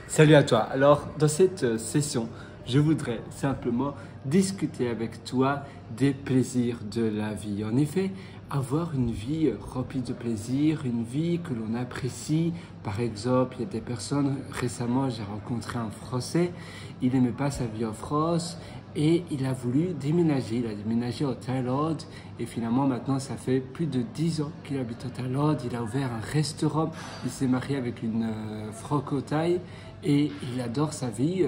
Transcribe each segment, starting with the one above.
Salut à toi. Alors, dans cette session, je voudrais simplement discuter avec toi des plaisirs de la vie. En effet, avoir une vie remplie de plaisirs, une vie que l'on apprécie. Par exemple, il y a des personnes, récemment, j'ai rencontré un Français, il n'aimait pas sa vie en France et il a voulu déménager. Il a déménagé en Thaïlande et finalement, maintenant, ça fait plus de 10 ans qu'il habite en Thaïlande. Il a ouvert un restaurant, il s'est marié avec une franco-thaï et il adore sa vie.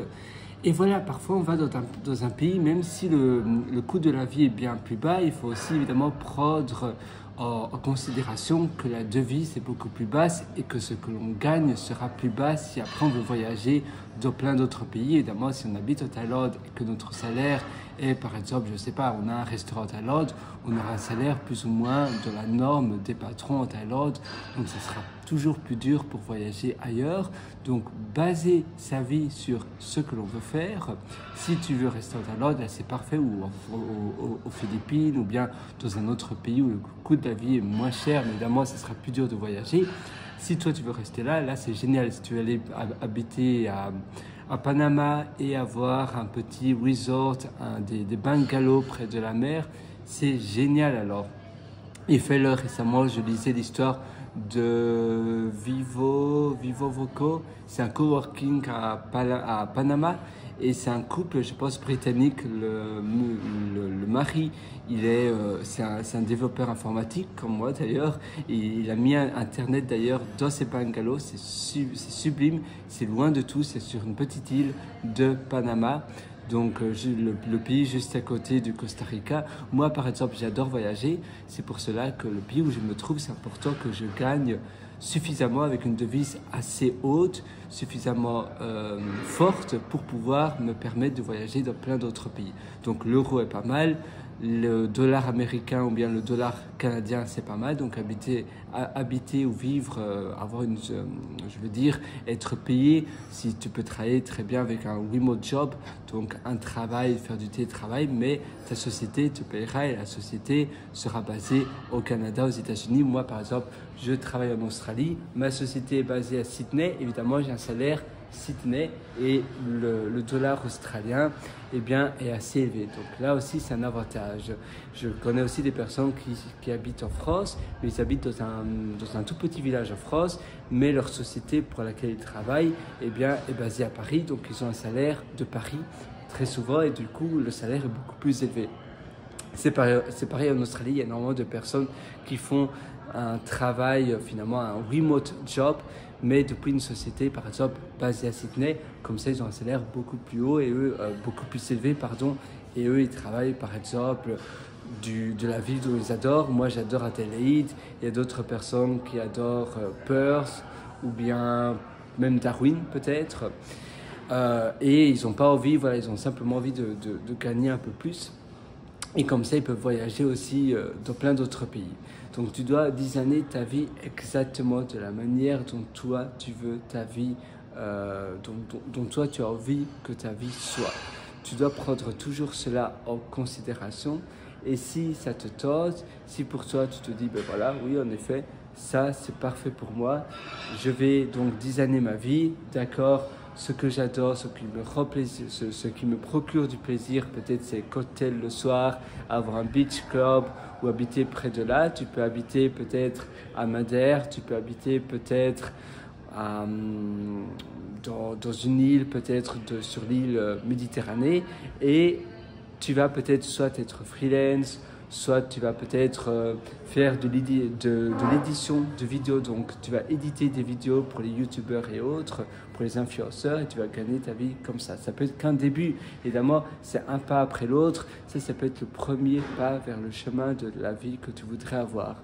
Et voilà, parfois on va dans un pays, même si le coût de la vie est bien plus bas, il faut aussi évidemment prendre en considération que la devise est beaucoup plus basse et que ce que l'on gagne sera plus bas si après on veut voyager dans plein d'autres pays. Évidemment, si on habite en Thaïlande et que notre salaire est, par exemple, je ne sais pas, on a un restaurant en Thaïlande, on aura un salaire plus ou moins de la norme des patrons en Thaïlande, donc ça sera toujours plus dur pour voyager ailleurs. Donc, baser sa vie sur ce que l'on veut faire. Si tu veux rester en Thaïlande, là c'est parfait, ou aux Philippines, ou bien dans un autre pays où le coût de la vie est moins cher, mais évidemment, ça sera plus dur de voyager. Si toi tu veux rester là c'est génial. Si tu veux aller habiter à Panama et avoir un petit resort, des bungalows près de la mer, c'est génial alors. Et fais-le récemment, je lisais l'histoire de Vivo Voco. C'est un coworking à Panama et c'est un couple, je pense, britannique. Le mari, c'est un développeur informatique comme moi d'ailleurs. Et il a mis Internet d'ailleurs dans ses bungalows. C'est sublime, c'est loin de tout, c'est sur une petite île de Panama. Donc le pays juste à côté du Costa Rica. Moi par exemple j'adore voyager, c'est pour cela que le pays où je me trouve, c'est important que je gagne suffisamment avec une devise assez haute, suffisamment forte pour pouvoir me permettre de voyager dans plein d'autres pays. Donc l'euro est pas mal, le dollar américain ou bien le dollar canadien c'est pas mal, donc habiter ou vivre, avoir je veux dire être payé, si tu peux travailler très bien avec un remote job, donc un travail, faire du télétravail, mais ta société te payera et la société sera basée au Canada, aux États-Unis. Moi par exemple je travaille en Australie, ma société est basée à Sydney, évidemment j'ai un salaire Sydney et le dollar australien est assez élevé. Donc là aussi c'est un avantage. Je connais aussi des personnes qui habitent en France, mais ils habitent dans un tout petit village en France, mais leur société pour laquelle ils travaillent est basée à Paris, donc ils ont un salaire de Paris très souvent et du coup le salaire est beaucoup plus élevé. C'est pareil en Australie, il y a énormément de personnes qui font un travail, finalement un remote job, mais depuis une société par exemple basée à Sydney, comme ça ils ont un salaire beaucoup plus haut et beaucoup plus élevé, et eux ils travaillent par exemple de la ville dont ils adorent. Moi j'adore Adelaide, il y a d'autres personnes qui adorent Perth ou bien même Darwin peut-être, et ils n'ont pas envie, voilà, ils ont simplement envie de gagner un peu plus. Et comme ça, ils peuvent voyager aussi dans plein d'autres pays. Donc, tu dois designer ta vie exactement de la manière dont toi, tu veux ta vie, dont toi, tu as envie que ta vie soit. Tu dois prendre toujours cela en considération. Et si ça te tente, si pour toi, tu te dis, ben voilà, oui, en effet, ça, c'est parfait pour moi. Je vais donc designer ma vie, d'accord. Ce que j'adore, ce qui me rend plaisir, ce qui me procure du plaisir, peut-être c'est cocktail le soir, avoir un beach club ou habiter près de là. Tu peux habiter peut-être à Madère, tu peux habiter peut-être dans une île, peut-être sur l'île Méditerranée, et tu vas peut-être soit être freelance, soit tu vas peut-être faire de l'édition de vidéos, donc tu vas éditer des vidéos pour les youtubeurs et autres, pour les influenceurs, et tu vas gagner ta vie comme ça. Ça peut être qu'un début, évidemment, c'est un pas après l'autre, ça peut être le premier pas vers le chemin de la vie que tu voudrais avoir.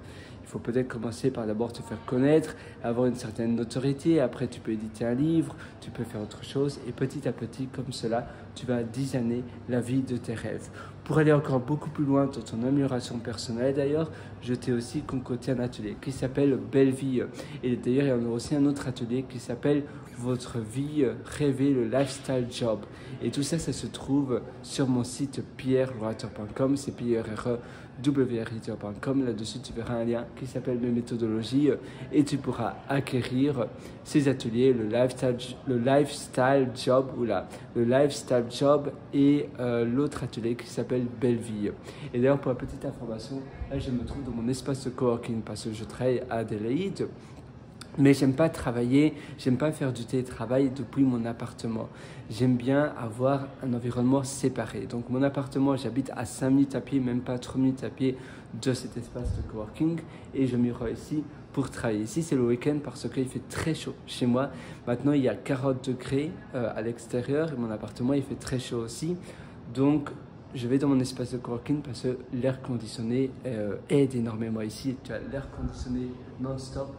Il faut peut-être commencer par d'abord te faire connaître, avoir une certaine notoriété, après tu peux éditer un livre, tu peux faire autre chose, et petit à petit, comme cela, tu vas designer la vie de tes rêves. Pour aller encore beaucoup plus loin dans ton amélioration personnelle d'ailleurs, je t'ai aussi concocté un atelier qui s'appelle Belle Vie. Et d'ailleurs, il y en a aussi un autre atelier qui s'appelle Votre vie rêvée, le lifestyle job. Et tout ça, ça se trouve sur mon site pierrewriter.com, c'est pierrewriter.com. Là-dessus, tu verras un lien qui s'appelle mes méthodologies et tu pourras acquérir ces ateliers, le lifestyle job, le lifestyle job et l'autre atelier qui s'appelle Belle Vie. Et d'ailleurs, pour la petite information, là, je me trouve dans mon espace de coworking parce que je travaille à Adélaïde. Mais j'aime pas travailler, j'aime pas faire du télétravail depuis mon appartement. J'aime bien avoir un environnement séparé. Donc mon appartement, j'habite à 5 minutes à pied, même pas 3 minutes à pied de cet espace de coworking. Et je m'y rends ici pour travailler. Ici, c'est le week-end parce qu'il fait très chaud chez moi. Maintenant, il y a 40 degrés à l'extérieur et mon appartement, il fait très chaud aussi. Donc, je vais dans mon espace de coworking parce que l'air conditionné aide énormément ici. Tu as l'air conditionné non-stop.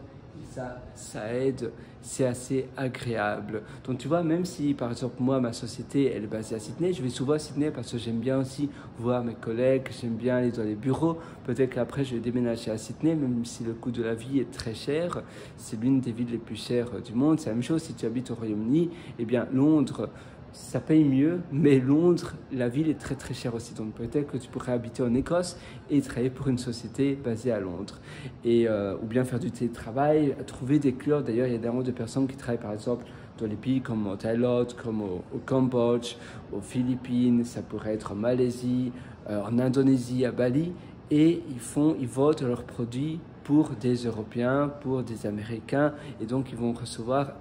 Ça aide, c'est assez agréable. Donc tu vois, même si par exemple moi, ma société elle est basée à Sydney, je vais souvent à Sydney parce que j'aime bien aussi voir mes collègues, j'aime bien aller dans les bureaux. Peut-être qu'après je vais déménager à Sydney, même si le coût de la vie est très cher. C'est l'une des villes les plus chères du monde. C'est la même chose si tu habites au Royaume-Uni. Eh bien Londres, ça paye mieux, mais Londres, la ville est très très chère aussi. Donc peut-être que tu pourrais habiter en Écosse et travailler pour une société basée à Londres. Ou bien faire du télétravail, trouver des clients. D'ailleurs, il y a énormément de personnes qui travaillent par exemple dans les pays comme en Thaïlande, comme au Cambodge, aux Philippines, ça pourrait être en Malaisie, en Indonésie, à Bali. Et ils vendent leurs produits pour des Européens, pour des Américains, et donc ils vont recevoir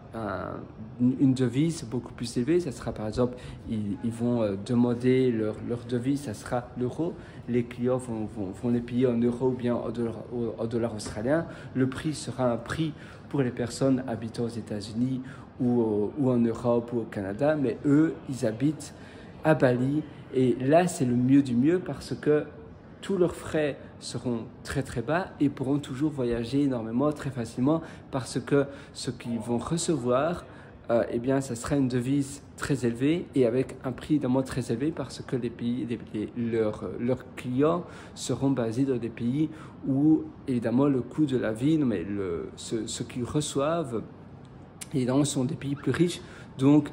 une devise beaucoup plus élevée. Ça sera par exemple, ils vont demander leur devise, ça sera l'euro. Les clients vont les payer en euros ou bien en dollars australiens. Le prix sera un prix pour les personnes habitant aux États-Unis ou en Europe ou au Canada, mais eux, ils habitent à Bali, et là, c'est le mieux du mieux parce que tous leurs frais seront très très bas et pourront toujours voyager énormément, très facilement, parce que ce qu'ils vont recevoir, eh bien, ça sera une devise très élevée et avec un prix évidemment très élevé parce que leurs clients seront basés dans des pays où évidemment le coût de la vie, mais ce qu'ils reçoivent, évidemment, sont des pays plus riches. Donc,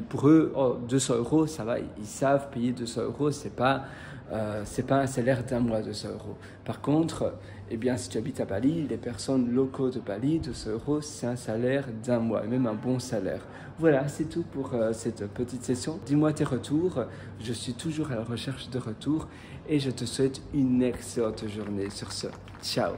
pour eux, 200 euros, ça va, ils savent payer 200 euros, c'est pas un salaire d'un mois, 200 euros. Par contre, eh bien, si tu habites à Bali, les personnes locaux de Bali, 200 euros, c'est un salaire d'un mois, et même un bon salaire. Voilà, c'est tout pour cette petite session. Dis-moi tes retours, je suis toujours à la recherche de retours et je te souhaite une excellente journée. Sur ce, ciao!